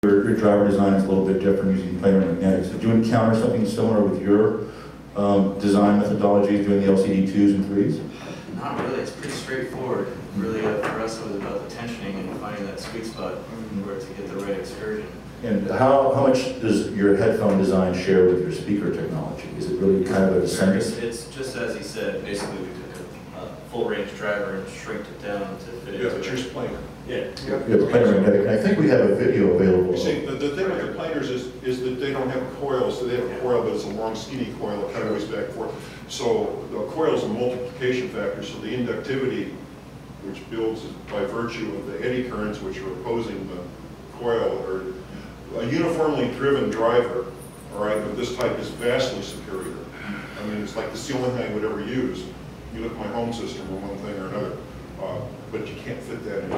Your driver design is a little bit different using planar magnetics. Did you encounter something similar with your design methodology doing the LCD 2s and 3s? Not really. It's pretty straightforward. Really, for us, it was about the tensioning and finding that sweet spot where to get the right excursion. And how much does your headphone design share with your speaker technology? Is it really kind of a descendant? It's just as he said. Basically, we took a full-range driver and shrinked it down to fit into it. Yeah, but yours planar. Yeah. Yeah, planar magnetic. And I think we have a video available. You see, the thing with the planars is that they don't have coils. So they have a coil, but it's a long, skinny coil that kind of goes back and forth. So the coil is a multiplication factor. So the inductivity, which builds by virtue of the eddy currents, which are opposing the coil, or a uniformly driven driver, all right, of this type is vastly superior. I mean, it's like it's the only thing I would ever use. You look at my home system or one thing or another, but you can't fit that in.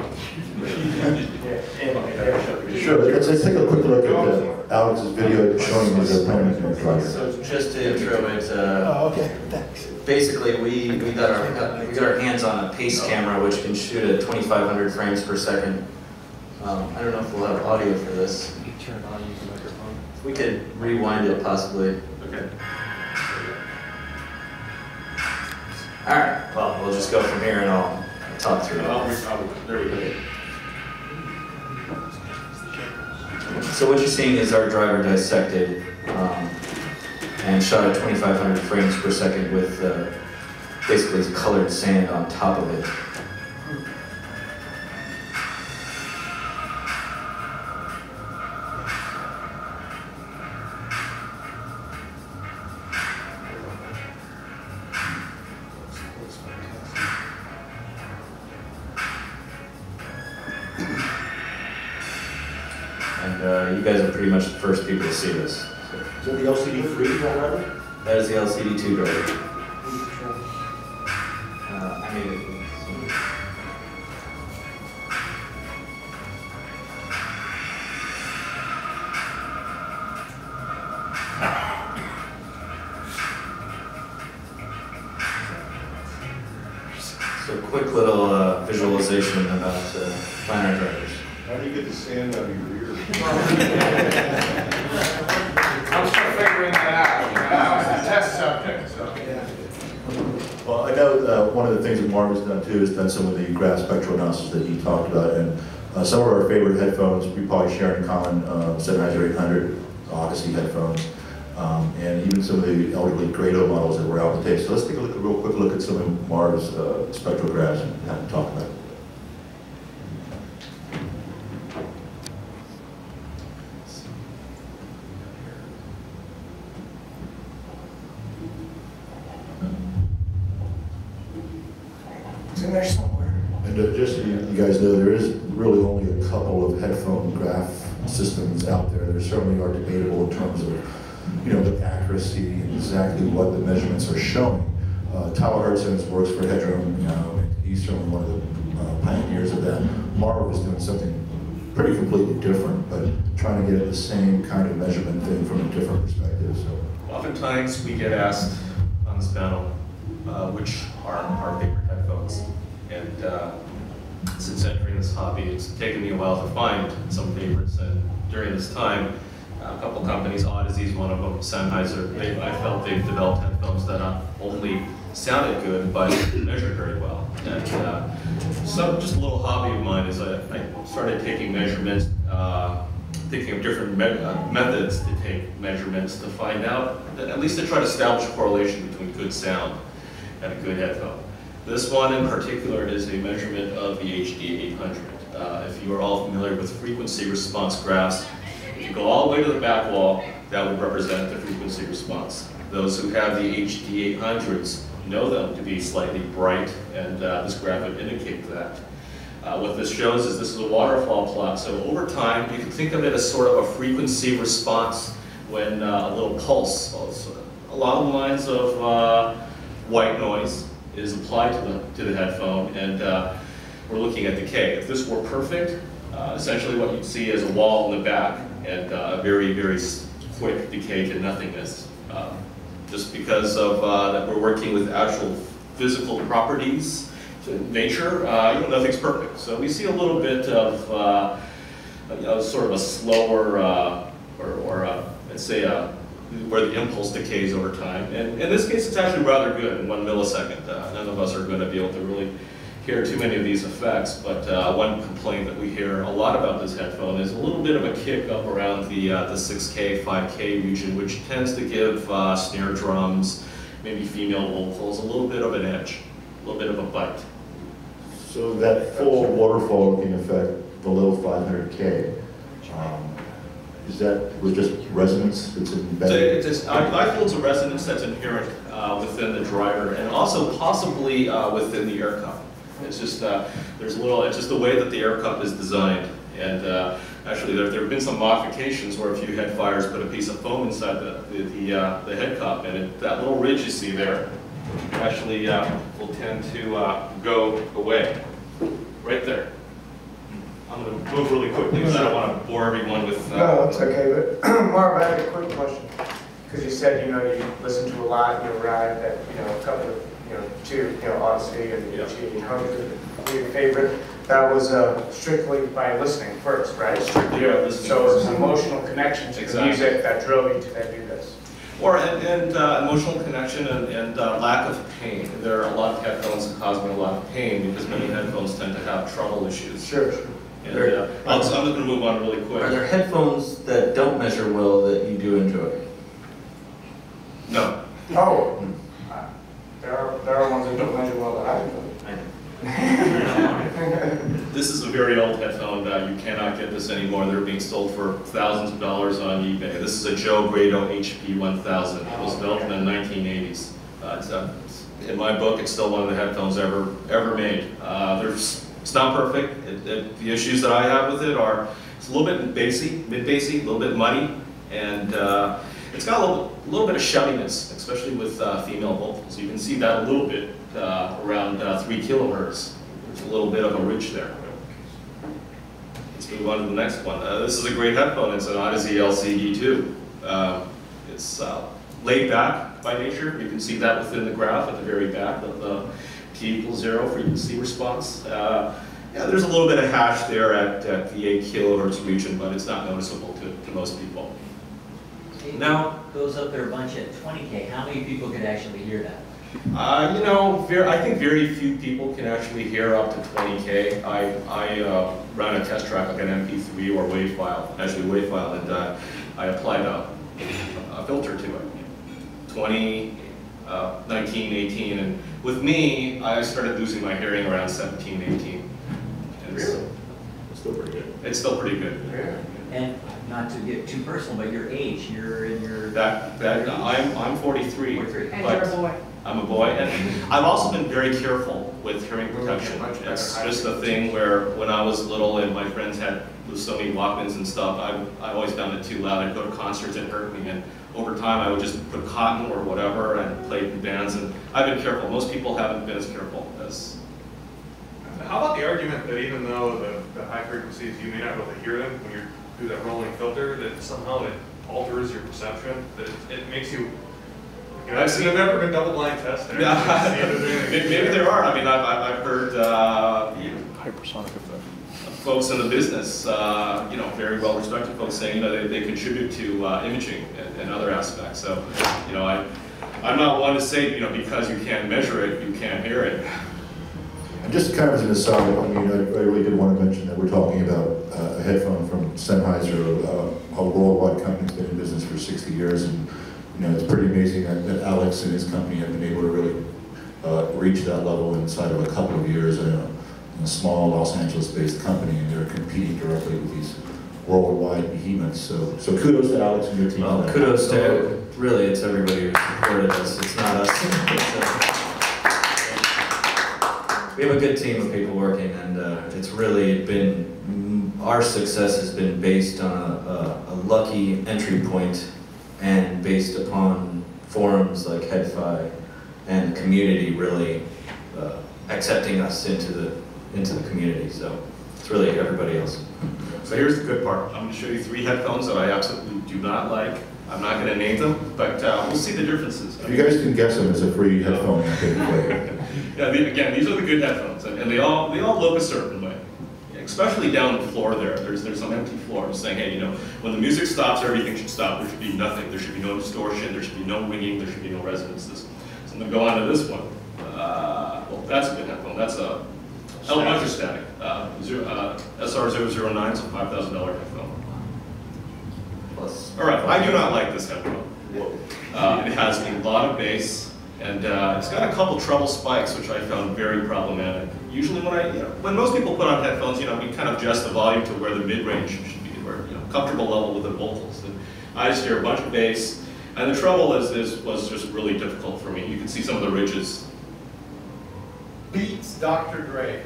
Sure, let's take a quick look at Alex's video showing his planar magnetic driver. So just to intro it, okay, thanks. basically we got our hands on a pace camera which can shoot at 2,500 frames per second. I don't know if we'll have audio for this. Turn on the microphone. We could rewind it possibly. Okay. All right. Well, we'll just go from here and I'll talk through it. There we go. So what you're seeing is our driver dissected and shot at 2,500 frames per second with basically colored sand on top of it. And you guys are pretty much the first people to see this. Is that the LCD 3 driver? That is the LCD 2 driver. I made it. So quick little visualization about planar drivers. How do you get the sand out of your ear? I'm still figuring that out. I was a test subject, so. Well, I know one of the things that Marv has done too is done some of the graph spectral analysis that he talked about, and some of our favorite headphones we probably share in common, Sennheiser 800, Odyssey headphones, and even some of the elderly Grado models that were out today. So let's take a real quick look at some of Marv's spectrographs and have him talk about it. In there somewhere. And just so you guys know, there is really only a couple of headphone graph systems out there. There certainly are debatable in terms of, you know, the accuracy and exactly what the measurements are showing. Tyler Hudson works for Headphone, you know, and he's certainly one of the pioneers of that. Marv is doing something pretty completely different, but trying to get at the same kind of measurement thing from a different perspective. So, oftentimes we get asked on this panel which are our favorite headphones. And since entering this hobby, it's taken me a while to find some favorites. And during this time, a couple companies, Odyssey is one of them, Sennheiser, I felt they've developed headphones that not only sounded good, but measured very well. And so just a little hobby of mine is I started taking measurements, thinking of different methods to take measurements to find out, at least to try to establish a correlation between good sound and a good headphone. This one in particular is a measurement of the T.H.E. 800. If you are all familiar with frequency response graphs, if you go all the way to the back wall, that would represent the frequency response. Those who have the T.H.E. 800s know them to be slightly bright, and this graph would indicate that. What this shows is this is a waterfall plot, so over time you can think of it as sort of a frequency response when a little pulse, along the lines of white noise, is applied to the headphone, and we're looking at decay. If this were perfect, essentially what you'd see is a wall in the back and a very, very quick decay to nothingness. Just because of that we're working with actual physical properties to nature, you know, nothing's perfect. So we see a little bit of sort of a slower, let's say, where the impulse decays over time. And in this case, it's actually rather good in 1 millisecond. None of us are going to be able to really hear too many of these effects, but one complaint that we hear a lot about this headphone is a little bit of a kick up around the 6K, 5K region, which tends to give snare drums, maybe female vocals, a little bit of an edge, a little bit of a bite. So that full waterfall looking effect below 500K, is that with just resonance that's embedded? I feel it's a resonance that's inherent within the driver, and also possibly within the air cup. It's just there's a little. It's just the way that the air cup is designed, and actually there have been some modifications where if you head fires put a piece of foam inside the head cup, and that little ridge you see there actually will tend to go away, right there. I'm going to move really quickly because I don't want to bore everyone with. No, it's okay. But Marv, I have a quick question. Because you said, you listen to a lot, you arrived at, a couple of, two, Odyssey and the T.H.E. your favorite. That was strictly by listening first, right? Strictly, listening. So it was an emotional connection to the music that drove you to then do this. Or and emotional connection and lack of pain. There are a lot of headphones that cause me a lot of pain because many headphones tend to have trouble issues. Sure. And I'm just going to move on really quick. Are there headphones that don't measure well that you do enjoy? No. Oh, there are ones that don't measure well that I enjoy. This is a very old headphone. You cannot get this anymore. They're being sold for thousands of dollars on eBay. This is a Joe Grado HP 1000. It was built in the 1980s. In my book, it's still one of the headphones ever made. It's not perfect. The issues that I have with it are it's a little bit bassy, mid-bassy, a little bit muddy, and it's got a little bit of shoutiness, especially with female vocals. You can see that a little bit around 3 kilohertz. There's a little bit of a ridge there. Let's move on to the next one. This is a great headphone. It's an Odyssey LCD2. It's laid back by nature. You can see that within the graph at the very back of the T=0 frequency response. Yeah, there's a little bit of hash there at the 8 kilohertz region, but it's not noticeable to most people. Now goes up there a bunch at 20K. How many people could actually hear that? I think very few people can actually hear up to 20K. I ran a test track like an MP3 or WAV file, actually WAV file, and I applied a filter to it. 20, 19, 18, and with me, I started losing my hearing around 17, 18. And Really? it's still pretty good. It's still pretty good. Yeah. And not to get too personal, but your age, you're in your... I'm 43. 43. And but you're a boy. I'm a boy, and I've also been very careful with hearing protection. It's just a thing where when I was little and my friends had so many Walkmans and stuff, I always found it too loud. I'd go to concerts, it hurt me, and over time I would just put cotton or whatever and play in bands, and I've been careful. Most people haven't been as careful as... How about the argument that even though the high frequencies, you may not be able to hear them when you're through that rolling filter, that somehow it alters your perception, that it makes you... I've seen never been double-blind tested. Maybe there are. I mean, I've heard hypersonic effect. Folks in the business, very well-respected folks saying, they contribute to imaging and other aspects. So, I'm not one to say, because you can't measure it, you can't hear it. And just kind of as an aside, I really did want to mention that we're talking about a headphone from Sennheiser, a worldwide company that's been in business for 60 years, and it's pretty amazing that Alex and his company have been able to really reach that level inside of a couple of years in a small Los Angeles-based company, and they're competing directly with these worldwide behemoths. So kudos to Alex and your team. Well, kudos to really, it's everybody who supported us. It's not us. We have a good team of people working, and it's really been, our success has been based on a lucky entry point and based upon forums like Headphone and the community really accepting us into the community. So it's really everybody else. So here's the good part. I'm going to show you 3 headphones that I absolutely do not like. I'm not going to name them, but we'll see the differences. If you guys can guess them as a free headphone, yeah, again, these are the good headphones, and they all look a certain way. Yeah, especially down the floor there. There's some empty floor. I'm saying, hey, you know, when the music stops, everything should stop. There should be nothing. There should be no distortion. There should be no winging. There should be no resonances. So I'm going to go on to this one. Well, that's a good headphone. That's a electrostatic SR009. It's a $5,000 headphone. Plus. All right, I do not like this headphone. It has a lot of bass, and it's got a couple treble spikes, which I found very problematic. Usually when most people put on headphones, you know, we kind of adjust the volume to where the mid-range should be, where, you know, comfortable level with the vocals. And I just hear a bunch of bass, and the treble was just really difficult for me. You can see some of the ridges. Beats Dr. Dre.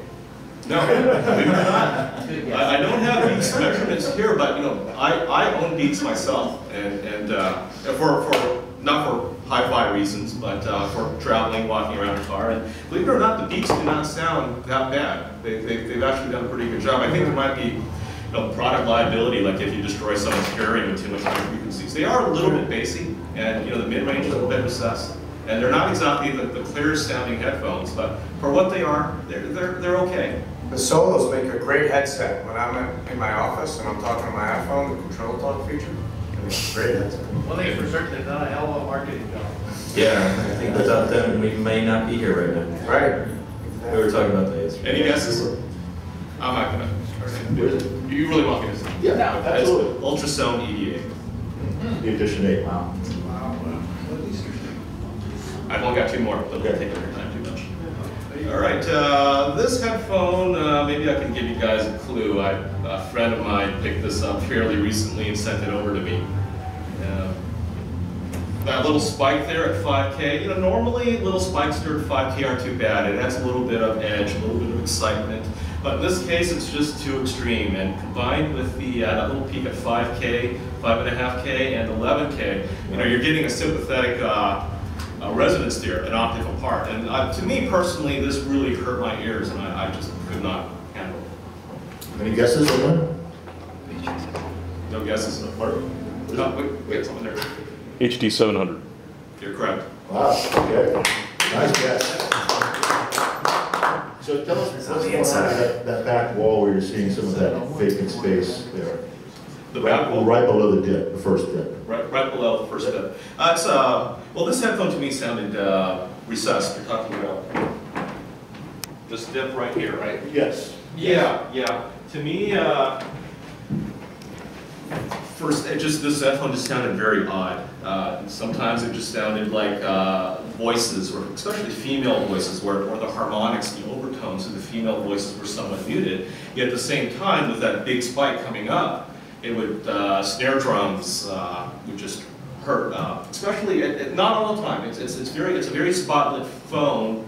No, believe it or not. I don't have Beats measurements here, but you know, I own Beats myself, and for not for hi-fi reasons, but for traveling, walking around a car. And believe it or not, the Beats do not sound that bad. They've actually done a pretty good job. I think there might be, you know, product liability, like if you destroy someone's hearing with too much high frequencies. They are a little bit bassy, and you know, the mid-range is a little bit recessed. And they're not exactly the clearest sounding headphones, but for what they are, they're okay. The Solos make a great headset. When I'm in my office and I'm talking on my iPhone, the control talk feature, it's a great headset. One thing is for certain, they've done a hell of a marketing job. Yeah, I think without them, we may not be here right now. Right. We were talking about that yesterday. Any guesses? I'm not gonna. You really want me to say? Yeah, That's absolutely. Ultrasound EDA. The Edition 8, wow. I've only got two more, but they'll take up your time too much. All right, this headphone, maybe I can give you guys a clue. A friend of mine picked this up fairly recently and sent it over to me. That little spike there at 5K, you know, normally little spikes there at 5K aren't too bad. It adds a little bit of edge, a little bit of excitement. But in this case, it's just too extreme. And combined with the that little peak at 5K, 5.5K, and 11K, you know, you're getting a sympathetic resonance there, an octave apart. And to me personally, this really hurt my ears, and I just could not handle it. Any guesses on that? No guesses? No, we got something there. H.E 700. You're correct. Wow, okay. Nice guess. So tell us what's going on with that back wall where you're seeing some of that vacant space there. The back wall? Right below the dip, the first dip. Right below the first dip. Well, this headphone to me sounded recessed. You're talking about this dip right here, right? Yes. Yeah. To me, first, this headphone just sounded very odd. Sometimes it just sounded like voices, or especially female voices, where the harmonics, the overtones of the female voices were somewhat muted. Yet at the same time, with that big spike coming up, it would, snare drums would just hurt. Especially, not all the time. It's a very spotlit phone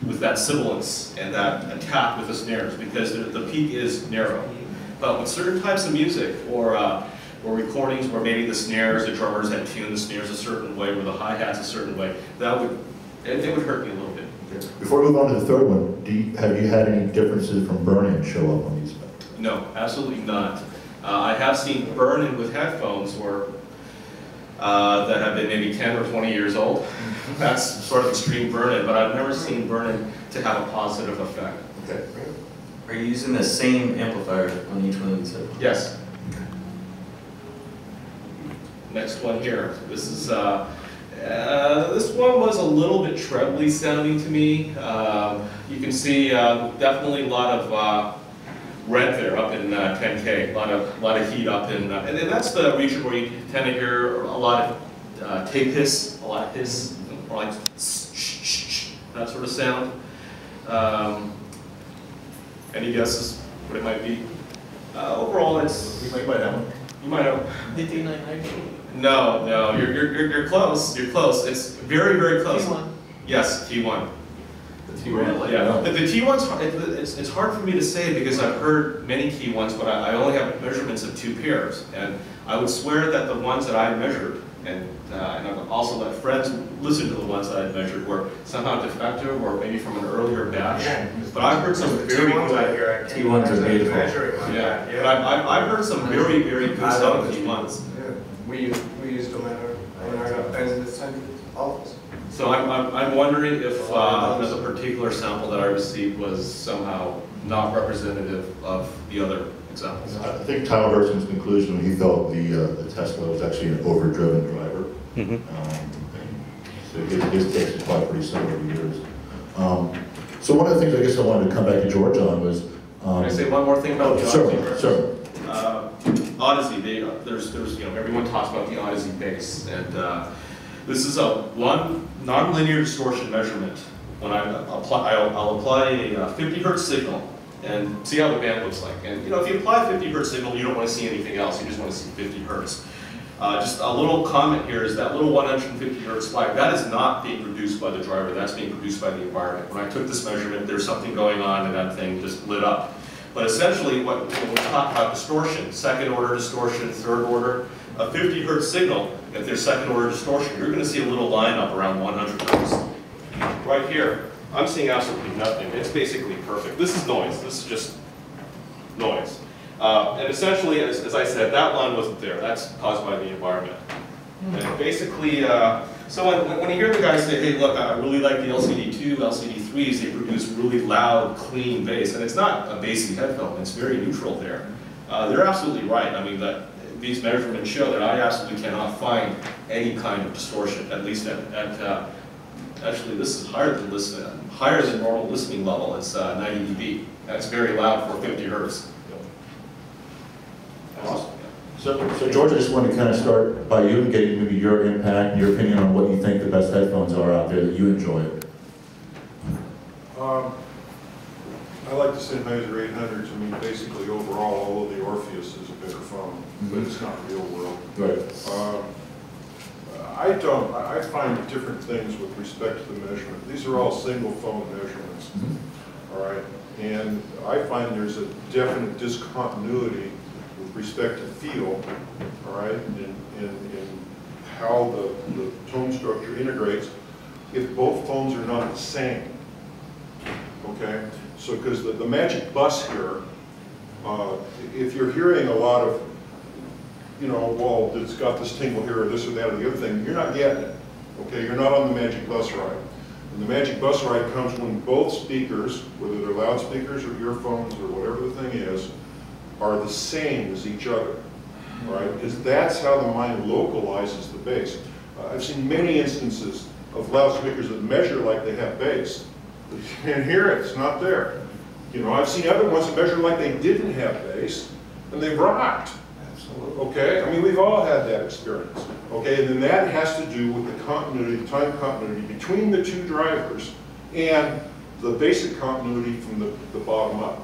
with that sibilance and that attack with the snares, because the peak is narrow. But with certain types of music, or recordings where maybe the snares, the drummers had tuned the snares a certain way, or the hi-hats a certain way, it would hurt me a little bit. Okay. Before we move on to the third one, have you had any differences from burn-in show up on these? No, absolutely not. I have seen burn-in with headphones that have been maybe 10 or 20 years old. That's sort of extreme burn-in, but I've never seen burn-in to have a positive effect. Okay. Are you using the same amplifier on each one of these headphones? Yes. Next one here. This is this one was a little bit trebly sounding to me. You can see definitely a lot of red there up in 10K. A lot of heat up in, and that's the region where you tend to hear a lot of tape hiss, a lot of hiss, or like that sort of sound. Any guesses what it might be? Overall, it's. You might have one. You might have. No, you're close. You're close. It's very, very close. T1. Yes, T1. The T1. Yeah, the T1's, it's hard for me to say because I've heard many T1s, but I only have measurements of 2 pairs. And I would swear that the ones that I measured, and I've also let friends listen to the ones that I measured, were somehow defective or maybe from an earlier batch. Yeah. But I've heard some very good, T1s are beautiful. yeah, but I've heard some very, very good sounding T1s. Yeah. We used them in our office. So I'm wondering if the particular sample that I received was somehow not representative of the other examples. I think Tyler Hertzman's conclusion, he felt the Tesla was actually an overdriven driver. So his takes are probably pretty similar to yours. So one of the things I guess I wanted to come back to George on was... Can I say one more thing about the Odyssey? Sure. Odyssey, there's everyone talks about the Odyssey base, and this is a nonlinear distortion measurement. When I'll apply a 50 hertz signal and see how the band looks like. And if you apply a 50 hertz signal, you don't want to see anything else. You just want to see 50 hertz. Just a little comment here is that little 150 hertz spike, that is not being produced by the driver. That's being produced by the environment. When I took this measurement, there's something going on and that thing just lit up. But essentially, when we talk about distortion, second order distortion, third order, a 50 hertz signal, if there's second order distortion, you're going to see a little line up around 100 hertz. Right here, I'm seeing absolutely nothing. It's basically perfect. This is noise. This is just noise. And essentially, as I said, that line wasn't there. That's caused by the environment. And basically, so when you hear the guys say, hey, look, I really like the LCD2, LCD3s, they produce really loud, clean bass. And it's not a bassy headphone. It's very neutral there. They're absolutely right. I mean, these measurements show that I absolutely cannot find any kind of distortion, at least actually, this is higher than normal listening level. It's 90 dB. That's very loud for 50 hertz. Awesome. So George, I just want to kind of start by you and getting maybe your impact, your opinion on what you think the best headphones are out there that you enjoy. I like the Sennheiser 800s. I mean, basically overall, all of the Orpheus is a better phone, but it's not real world. Right. I find different things with respect to the measurement. These are all single phone measurements, all right? And I find there's a definite discontinuity with respect to feel, all right, in how the tone structure integrates if both phones are not the same, okay? So, because the magic bus here, if you're hearing a lot of, well, it's got this tingle here or this or that or the other thing, you're not getting it, okay? You're not on the magic bus ride. And the magic bus ride comes when both speakers, whether they're loudspeakers or earphones or whatever the thing is, are the same as each other, all right? Because that's how the mind localizes the bass. I've seen many instances of loudspeakers that measure like they have bass, but you can't hear it, it's not there. I've seen other ones that measure like they didn't have bass, and they rocked. Okay, I mean, we've all had that experience. Okay, and then that has to do with the continuity, the time continuity between the two drivers and the basic continuity from the bottom up.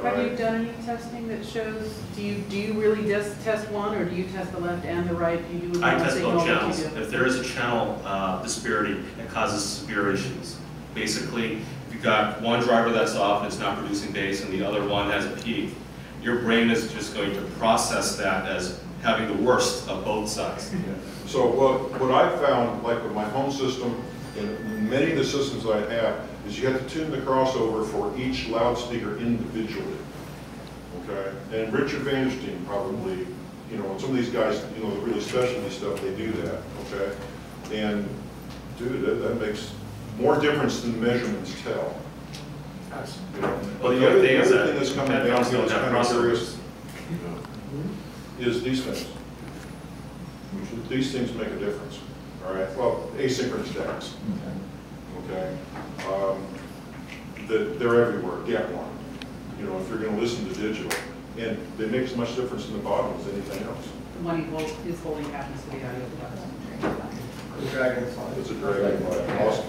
Have you done any testing that shows, do you really just test one, or do you test the left and the right? Do you do I test both channels. If there is a channel disparity, it causes severe issues. Basically, if you've got one driver that's off and it's not producing bass and the other one has a peak, your brain is just going to process that as having the worst of both sides. So what I found, like with my home system and many of the systems I have, is you have to tune the crossover for each loudspeaker individually. Okay, and Richard Vanderstein probably, and some of these guys, the really specialty stuff, they do that. Okay, and dude, that makes more difference than the measurements tell. Well, the other thing is that that's coming down here that's kind of curious is these things. These things make a difference. All right. Well, asynchronous jacks. Okay. They're everywhere. Get one. If you're going to listen to digital, and they make as much difference in the bottom as anything else. The one is holding happens to be audio device. It's a dragonfly. Awesome.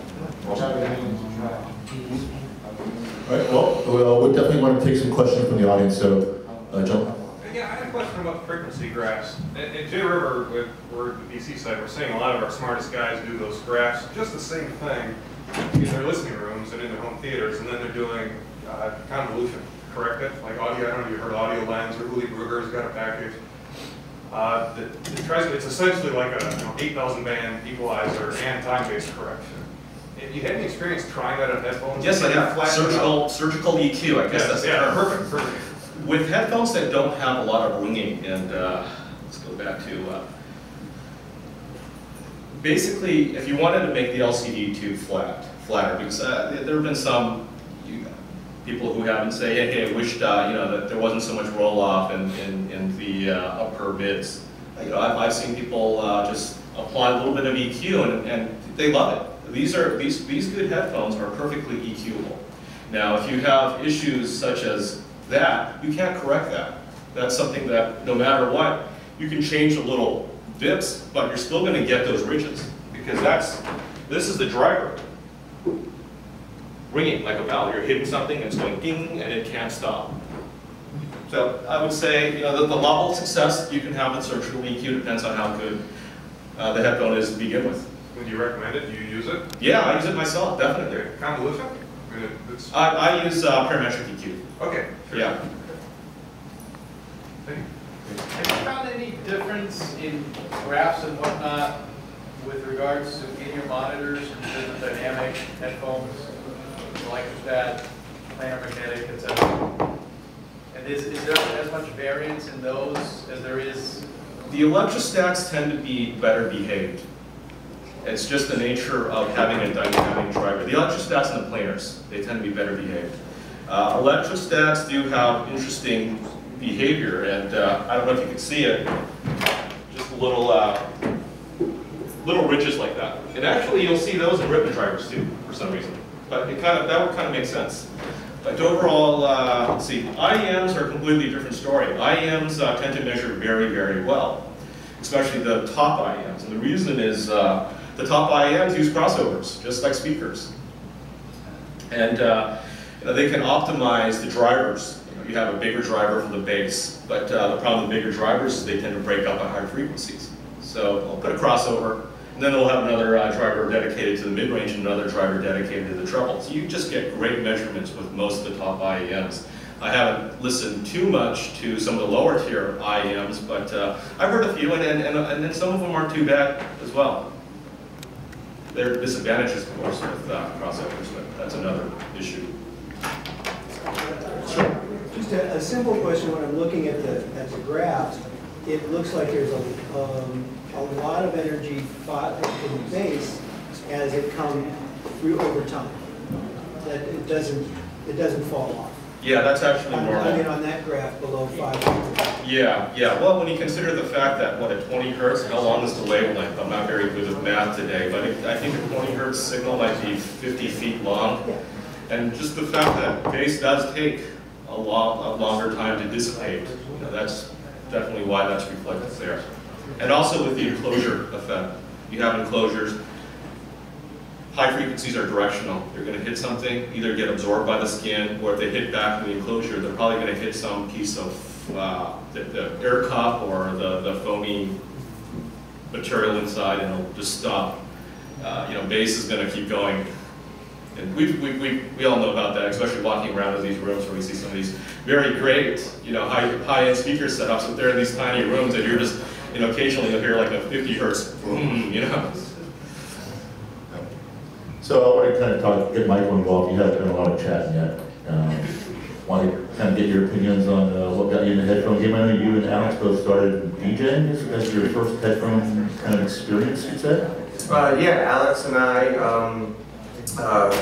All right, well, we definitely want to take some questions from the audience, so, John. Yeah, I had a question about the frequency graphs. At J River, we're the DC side, we're seeing a lot of our smartest guys do those graphs, just the same thing in their listening rooms and in their home theaters, and then they're doing convolution, correct it? Like audio, I don't know if you heard Audio Lens or Uli Brugger's got a package. It's essentially like a 8,000 band equalizer and time-based correction. Have you had any experience trying that on headphones? Yes, I have. Surgical EQ, I guess that's the term. Perfect. With headphones that don't have a lot of ringing, and let's go back to, basically, if you wanted to make the LCD2 flatter, because there have been some, People who haven't say, hey, I wished that there wasn't so much roll off in the upper mids. I've seen people just apply a little bit of EQ and they love it. These good headphones are perfectly EQable. Now, if you have issues such as that, you can't correct that. That's something that no matter what, you can change the little dips, but you're still going to get those ridges because this is the driver ringing like a bell. You're hitting something and it's going ding and it can't stop. So I would say the level of success you can have with surgical EQ depends on how good the headphone is to begin with. Would you recommend it? Do you use it? Yeah, I use it myself, definitely. Convolution? I use parametric EQ. Okay. Sure. Yeah. Thank you. Have you found any difference in graphs and whatnot with regards to in-ear monitors compared to dynamic headphones, electrostat, planar magnetic, etc.? And is there as much variance in those as there is? The electrostats tend to be better behaved. It's just the nature of having a dynamic driver. The electrostats and the planars, they tend to be better behaved. Electrostats do have interesting behavior, and I don't know if you can see it, just little ridges like that. And actually, you'll see those in ribbon drivers too, for some reason. But that would kind of make sense. But overall, let's see, IEMs are a completely different story. IEMs tend to measure very, very well, especially the top IEMs. And the reason is the top IEMs use crossovers, just like speakers. And they can optimize the drivers. You have a bigger driver for the bass, but the problem with bigger drivers is they tend to break up at higher frequencies. So I'll put a crossover, and then we'll have another driver dedicated to the mid-range and another driver dedicated to the treble. So you just get great measurements with most of the top IEMs. I haven't listened too much to some of the lower tier IEMs, but I've heard a few, and then some of them aren't too bad as well. There are disadvantages, of course, with crossovers, but that's another issue. Just a simple question. When I'm looking at the graphs, it looks like there's a lot of energy in the base as it comes through over time. That it doesn't fall off. Yeah, that's actually normal. I mean, on that graph below 5. Yeah. Well, when you consider the fact that, at 20 hertz, how long is the wavelength? I'm not very good with math today, but I think a 20 hertz signal might be 50 feet long. Yeah. And just the fact that bass does take a longer time to dissipate, that's definitely why that's reflected there. And also with the enclosure effect. You have enclosures. High frequencies are directional. They're going to hit something, either get absorbed by the skin, or if they hit back in the enclosure, they're probably going to hit some piece of the air cup or the foamy material inside, and it'll just stop. Bass is going to keep going. And we all know about that, especially walking around in these rooms where we see some of these very great, high-end speaker setups, but they're in these tiny rooms, and you're just, occasionally you'll hear like a 50 hertz boom, So I want to kind of get Michael involved. You haven't done a lot of chatting yet. Want to kind of get your opinions on what got you in the headphone game. I know you and Alex both started DJing as your first headphone kind of experience, you'd say? Yeah, Alex and I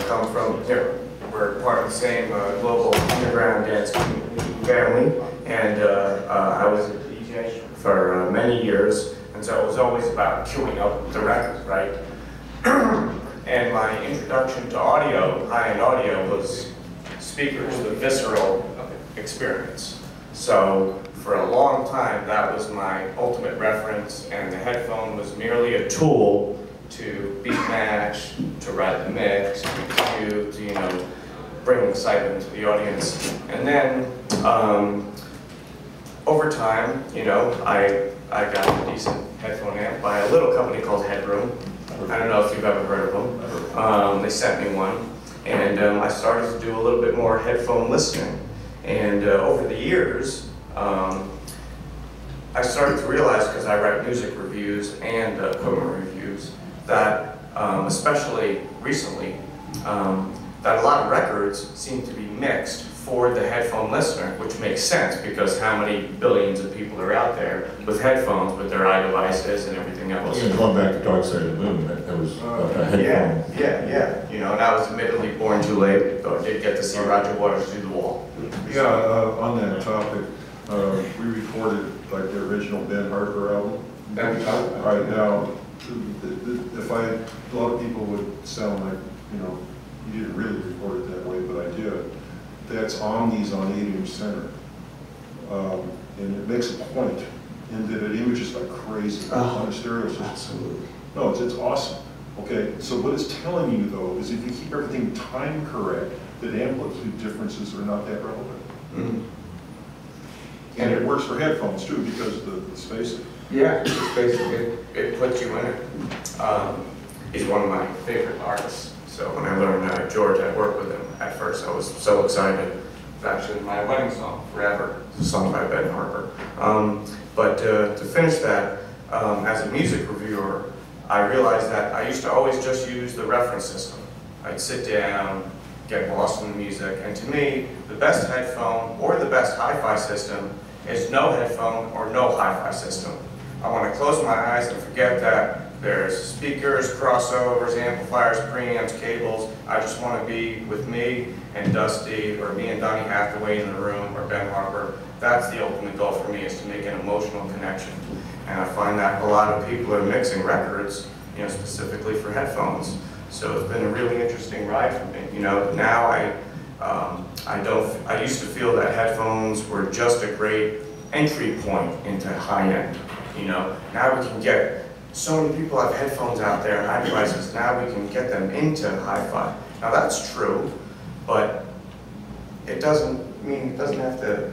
come from, we're part of the same global underground dance family, and I was a DJ for many years, and so it was always about queuing up the record, right? And my introduction to audio, high-end audio, was speakers, the visceral experience. So for a long time, that was my ultimate reference, and the headphone was merely a tool to beat match, to write the mix, to bring excitement to the audience. And then over time, I got a decent headphone amp by a little company called Headphone. I don't know if you've ever heard of them. They sent me one, and I started to do a little bit more headphone listening. And over the years, I started to realize, because I write music reviews and equipment reviews, that especially recently, that a lot of records seem to be mixed for the headphone listener, which makes sense because how many billions of people are out there with headphones, with their iDevices and everything else. Yeah, going back to Dark Side of the Moon, that was a headphone. Yeah. You know, and I was admittedly born too late, though I did get to see Roger Waters through the wall. Yeah, on that topic, we recorded like the original Ben Harper album. Right now, a lot of people would sound like, you know, you didn't really record it that way, but I did. That's omnis on 8-inch center. And it makes a point in that it images like crazy on a stereo system. Absolutely. No, it's awesome. Okay, so what it's telling you though is if you keep everything time correct, that amplitude differences are not that relevant. Mm-hmm. And it works for headphones too because of the spacing. Yeah, basically, it puts you in it. He's one of my favorite artists. So when I learned George, I worked with him at first. I was so excited. It's actually my wedding song, Forever. It's a song by Ben Harper. But to finish that, as a music reviewer, I realized that I used to always just use the reference system. I'd sit down, get lost in the music, and to me, the best headphone or the best hi-fi system is no headphone or no hi-fi system. I want to close my eyes and forget that there's speakers, crossovers, amplifiers, preamps, cables. I just want to be with me and Dusty, or me and Donny Hathaway in the room, or Ben Harper. That's the ultimate goal for me, is to make an emotional connection. And I find that a lot of people are mixing records, you know, specifically for headphones. So it's been a really interesting ride for me. You know, now I used to feel that headphones were just a great entry point into high end. You know, now we can get so many people have headphones out there and high devices. Now we can get them into hi-fi. Now that's true, but it doesn't mean it doesn't have to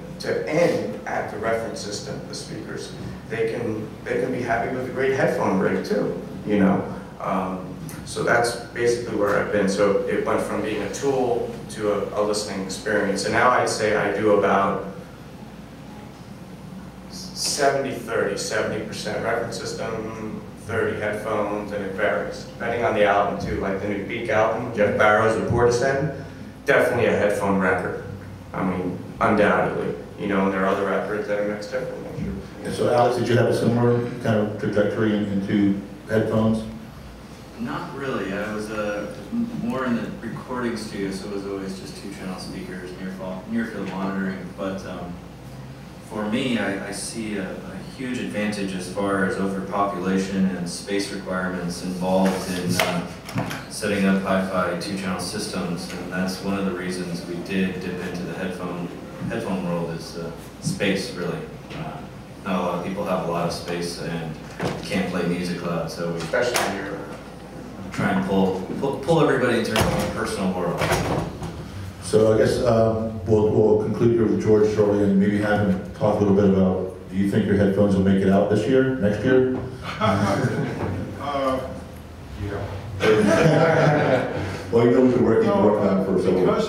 end at the reference system, the speakers. They can be happy with a great headphone rig too, you know. So that's basically where I've been. So it went from being a tool to a listening experience. And now I'd say I do about 70-30, 70% reference system, 30 headphones, and it varies, depending on the album too. Like the new Beak album, Jeff Barrows with Portishead, definitely a headphone record. I mean, undoubtedly. You know, and there are other records that are mixed differently. And so Alex, did you have a similar kind of trajectory into headphones? Not really. I was more in the recording studio, so it was always just 2-channel speakers, near-field monitoring. But for me, I see a huge advantage as far as overpopulation and space requirements involved in setting up hi-fi 2-channel systems, and that's one of the reasons we did dip into the headphone world is space, really. Not a lot of people have a lot of space and can't play music loud, so we Especially in Europe. try and pull everybody into their own personal world. So I guess we'll conclude here with George shortly and maybe have him talk a little bit about, do you think your headphones will make it out this year, next year? Well, you know we've been working on it for so long. Because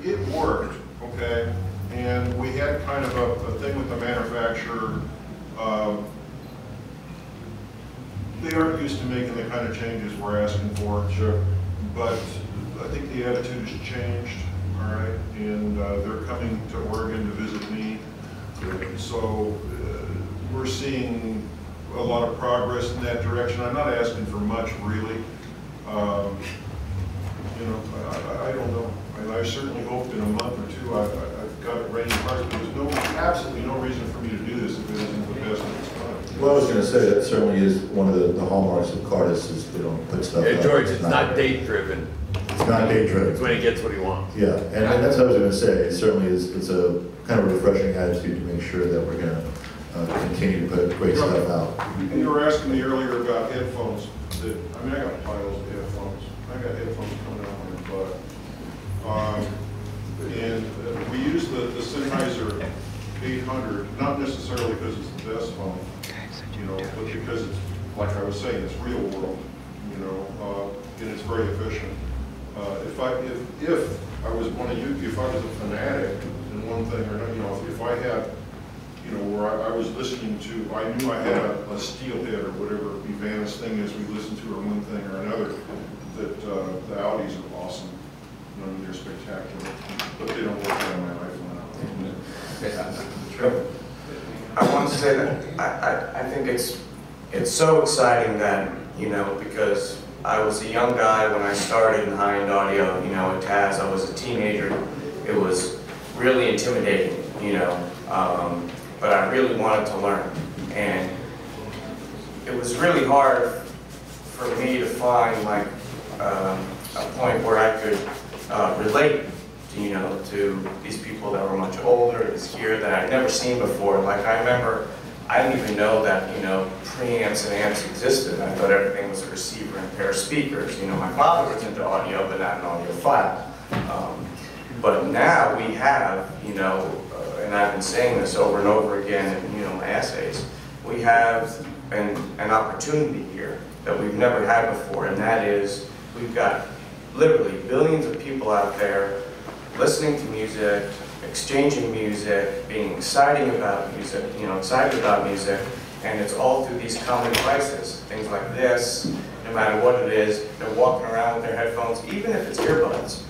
it worked, okay, and we had kind of a thing with the manufacturer. They aren't used to making the kind of changes we're asking for. Sure. But I think the attitude has changed, all right, and they're coming to Oregon to visit me. So we're seeing a lot of progress in that direction. I'm not asking for much, really. You know, I don't know. I certainly hope in a month or two I've got it ready to start. There's absolutely no reason for me to do this if it isn't the best of its time. Well, I was going to say that certainly is one of the hallmarks of Cardis is they don't put stuff Yeah, out. George, it's not date driven. It's not date driven. It's when he gets what he wants. Yeah, and that's what I was going to say. It certainly is. It's a kind of refreshing attitude to make sure that we're going to continue to put great stuff out. You were asking me earlier about headphones. I mean, I got piles of headphones. I got headphones coming out of my butt. And we use the Sennheiser 800, not necessarily because it's the best phone, you know, but because it's, like I was saying, it's real world, you know, and it's very efficient. If I was one of you, if I was a fanatic in one thing or another, you know, if I had, you know, where I was listening to, I knew I had a steelhead or whatever Evanis thing is we listen to, or one thing or another, that the Audis are awesome. They're spectacular, but they don't work on my iPhone. Sure. I want to say that I think it's so exciting that, you know, because I was a young guy when I started in high-end audio, you know, at T.H.E. I was a teenager. It was really intimidating, you know, but I really wanted to learn. And it was really hard for me to find, like, a point where I could relate, you know, to these people that were much older, this gear that I'd never seen before. Like, I remember, I didn't even know that, you know, preamps and amps existed. I thought everything was a receiver and a pair of speakers. You know, my father was into audio, but not an audiophile. But now we have, you know, and I've been saying this over and over again in, you know, my essays, we have an opportunity here that we've never had before, and that is we've got literally billions of people out there listening to music, exchanging music, being excited about music, you know, and it's all through these common devices, things like this. No matter what it is, they're walking around with their headphones, even if it's earbuds.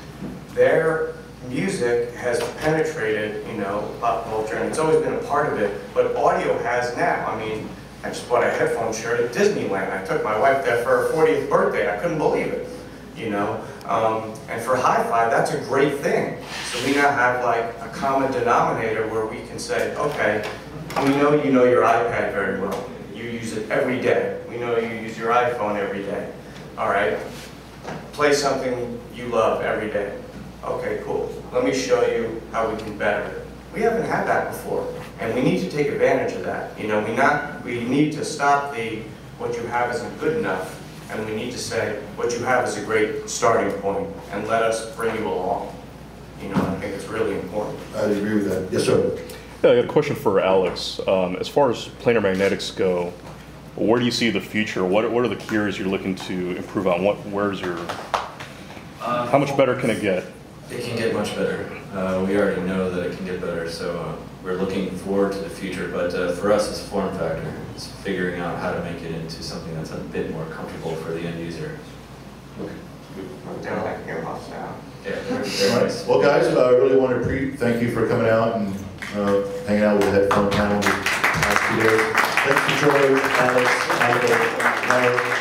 Their music has penetrated, you know, pop culture, and it's always been a part of it, but audio has now. I mean, I just bought a headphone shirt at Disneyland. I took my wife there for her 40th birthday. I couldn't believe it, you know. And for hi-fi, that's a great thing. So we now have like a common denominator where we can say, okay, we know you know your iPad very well. You use it every day. We know you use your iPhone every day. All right, play something you love every day. Okay, cool. Let me show you how we can better it. We haven't had that before, and we need to take advantage of that. You know, we need to stop the what you have isn't good enough, and we need to say what you have is a great starting point, and let us bring you along. You know, I think it's really important. I agree with that. Yes, sir. Yeah, I got a question for Alex. As far as planar magnetics go, where do you see the future? What are the key areas you're looking to improve on? Where's your? How much better can it get? It can get much better. We already know that it can get better, so we're looking forward to the future. But for us, it's a form factor. It's figuring out how to make it into something that's a bit more comfortable for the end user. Okay. Down like earmuffs now. Yeah, very nice. Well, guys, I really want to thank you for coming out and hanging out with the Headphone panel the last 2 days. Thanks to Troy, Alex, Michael, Marv.